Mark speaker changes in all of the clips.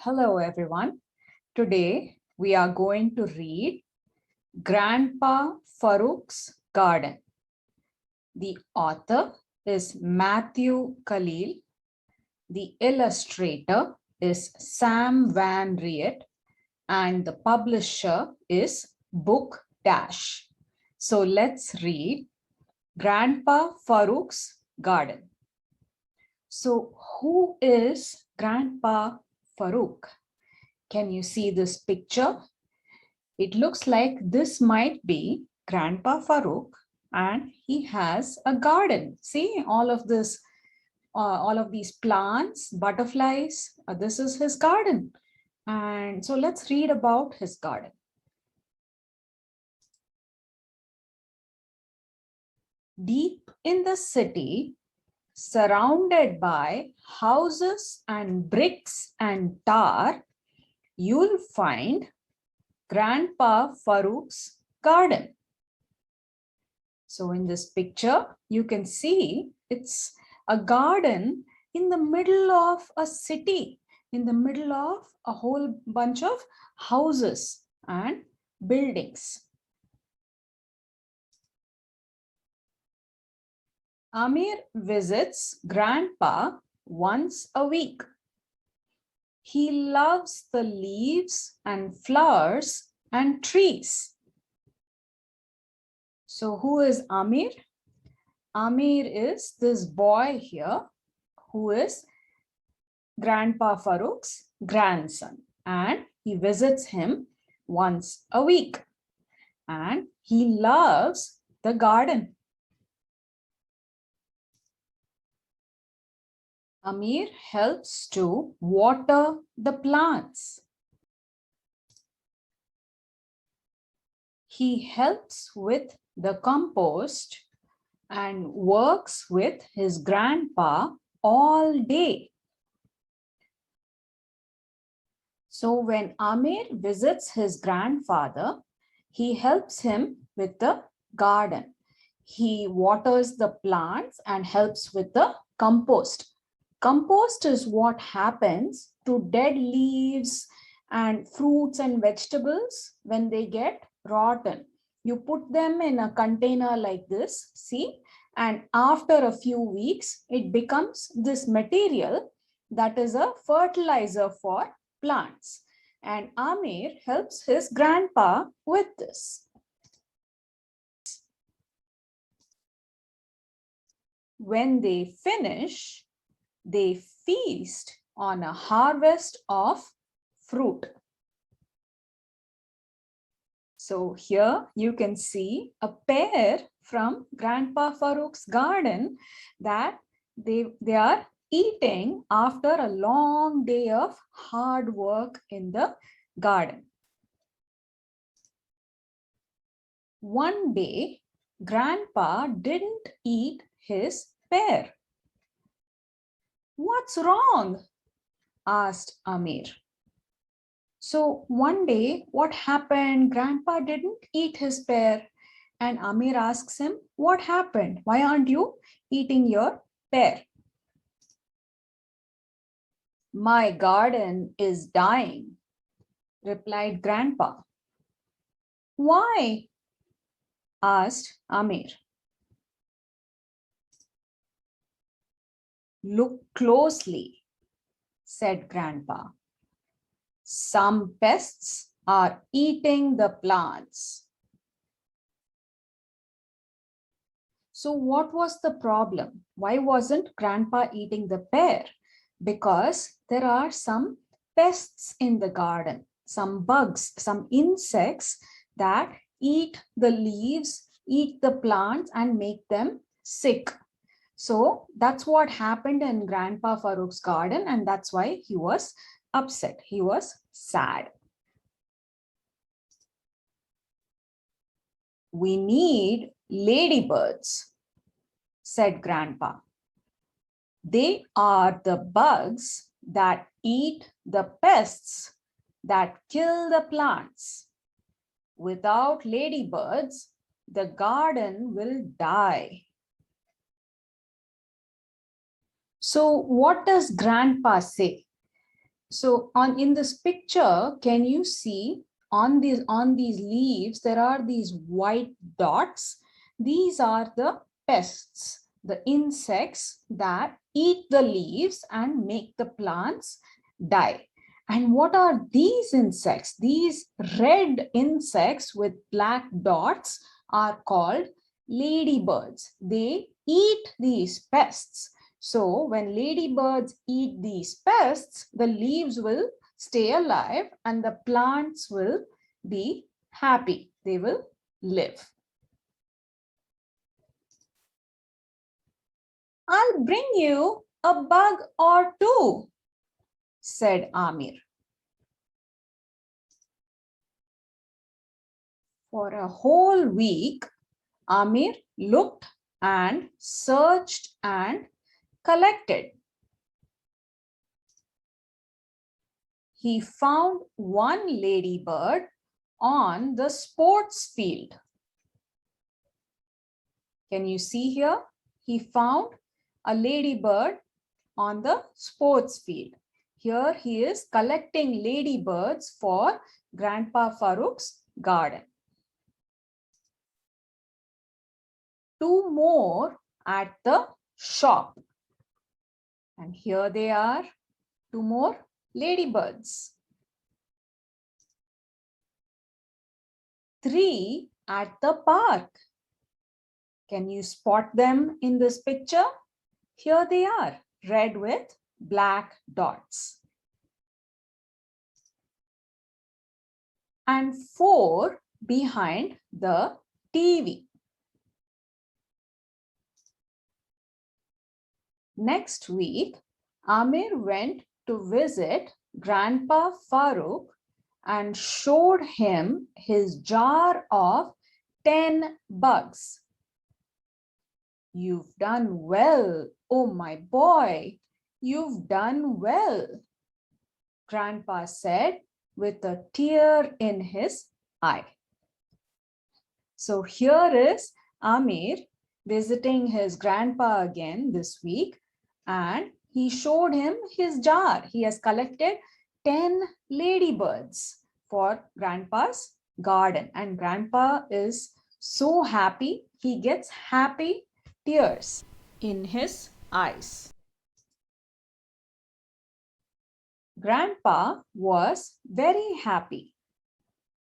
Speaker 1: Hello, everyone. Today, we are going to read Grandpa Farouk's Garden. The author is Matthew Kalil. The illustrator is Sam van Riet. And the publisher is Book Dash. So let's read Grandpa Farouk's Garden. So who is Grandpa Farouk? Can you see this picture? It looks like this might be Grandpa Farouk and he has a garden. See all of this, all of these plants, butterflies, this is his garden. And so let's read about his garden. Deep in the city, surrounded by houses and bricks and tar, you'll find Grandpa Farouk's garden. So in this picture, you can see it's a garden in the middle of a city, in the middle of a whole bunch of houses and buildings. Amir visits Grandpa once a week. He loves the leaves and flowers and trees. So who is Amir? Amir is this boy here who is Grandpa Farouk's grandson, and he visits him once a week and he loves the garden. Amir helps to water the plants. He helps with the compost and works with his grandpa all day. So when Amir visits his grandfather, he helps him with the garden. He waters the plants and helps with the compost. Compost is what happens to dead leaves and fruits and vegetables when they get rotten. You put them in a container like this, see, and after a few weeks, it becomes this material that is a fertilizer for plants. And Amir helps his grandpa with this. When they finish, they feast on a harvest of fruit. So here you can see a pear from Grandpa Farouk's garden that they are eating after a long day of hard work in the garden. One day, Grandpa didn't eat his pear. "What's wrong?" asked Amir. So one day, what happened? Grandpa didn't eat his pear. And Amir asks him, "What happened? Why aren't you eating your pear?" "My garden is dying," replied Grandpa. "Why?" asked Amir. "Look closely," said Grandpa. "Some pests are eating the plants." So what was the problem? Why wasn't Grandpa eating the pear? Because there are some pests in the garden, some bugs, some insects that eat the leaves, eat the plants and make them sick. So that's what happened in Grandpa Farouk's garden, and that's why he was upset. He was sad. "We need ladybirds," said Grandpa. "They are the bugs that eat the pests that kill the plants. Without ladybirds, the garden will die." So what does Grandpa say? So in this picture, can you see on these leaves, there are these white dots. These are the pests, the insects that eat the leaves and make the plants die. And what are these insects? These red insects with black dots are called ladybirds. They eat these pests. So when ladybirds eat these pests, the leaves will stay alive and the plants will be happy. They will live. I'll bring you a bug or two, said Amir. For a whole week, Amir looked and searched and collected. He found one ladybird on the sports field. Can you see here? He found a ladybird on the sports field. Here he is collecting ladybirds for Grandpa Farouk's garden. Two more at the shop. And here they are, two more ladybirds. Three at the park. Can you spot them in this picture? Here they are, red with black dots. And four behind the TV. Next week, Amir went to visit Grandpa Farouk and showed him his jar of 10 bugs. You've done well, oh my boy, you've done well, Grandpa said with a tear in his eye. So here is Amir visiting his grandpa again this week, and he showed him his jar. He has collected 10 ladybirds for Grandpa's garden, and Grandpa is so happy. He gets happy tears in his eyes. Grandpa was very happy.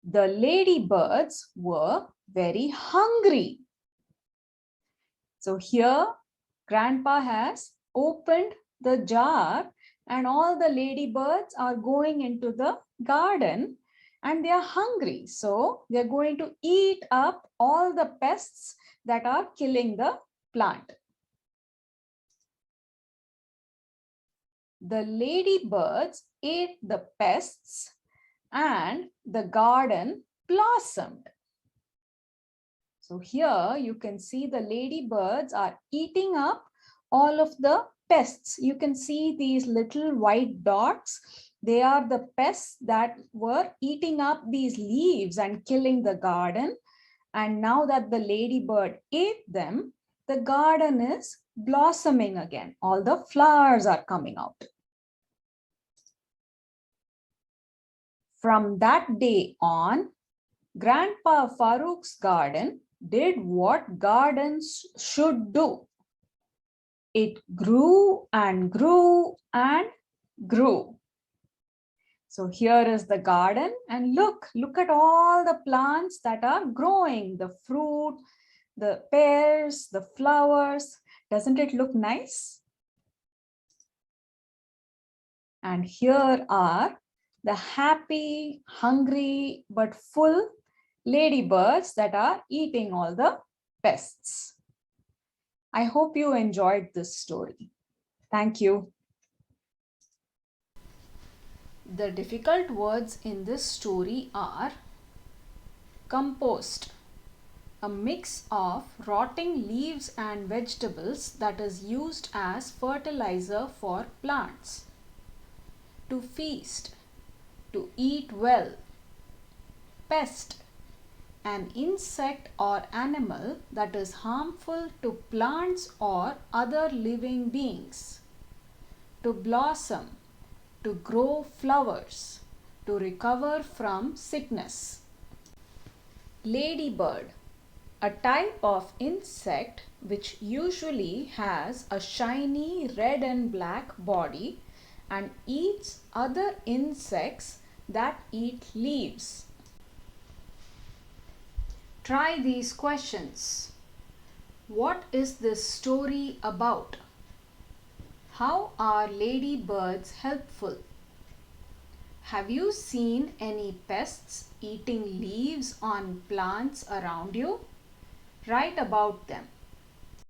Speaker 1: The ladybirds were very hungry. So here, Grandpa has opened the jar and all the ladybirds are going into the garden and they are hungry. So they are going to eat up all the pests that are killing the plant. The ladybirds ate the pests and the garden blossomed. So here you can see the ladybirds are eating up all of the pests. You can see these little white dots. They are the pests that were eating up these leaves and killing the garden. And now that the ladybird ate them, the garden is blossoming again. All the flowers are coming out. From that day on, Grandpa Farouk's garden did what gardens should do. It grew and grew and grew. So here is the garden, and look at all the plants that are growing, the fruit, the pears, the flowers. Doesn't it look nice? And here are the happy, hungry, but full ladybirds that are eating all the pests. I hope you enjoyed this story. Thank you. The difficult words in this story are compost, a mix of rotting leaves and vegetables that is used as fertilizer for plants. To feast, to eat well. Pest, an insect or animal that is harmful to plants or other living beings. To blossom, to grow flowers to recover from sickness. Ladybird, a type of insect which usually has a shiny red and black body and eats other insects that eat leaves. Try these questions. What is this story about? How are ladybirds helpful? Have you seen any pests eating leaves on plants around you? Write about them.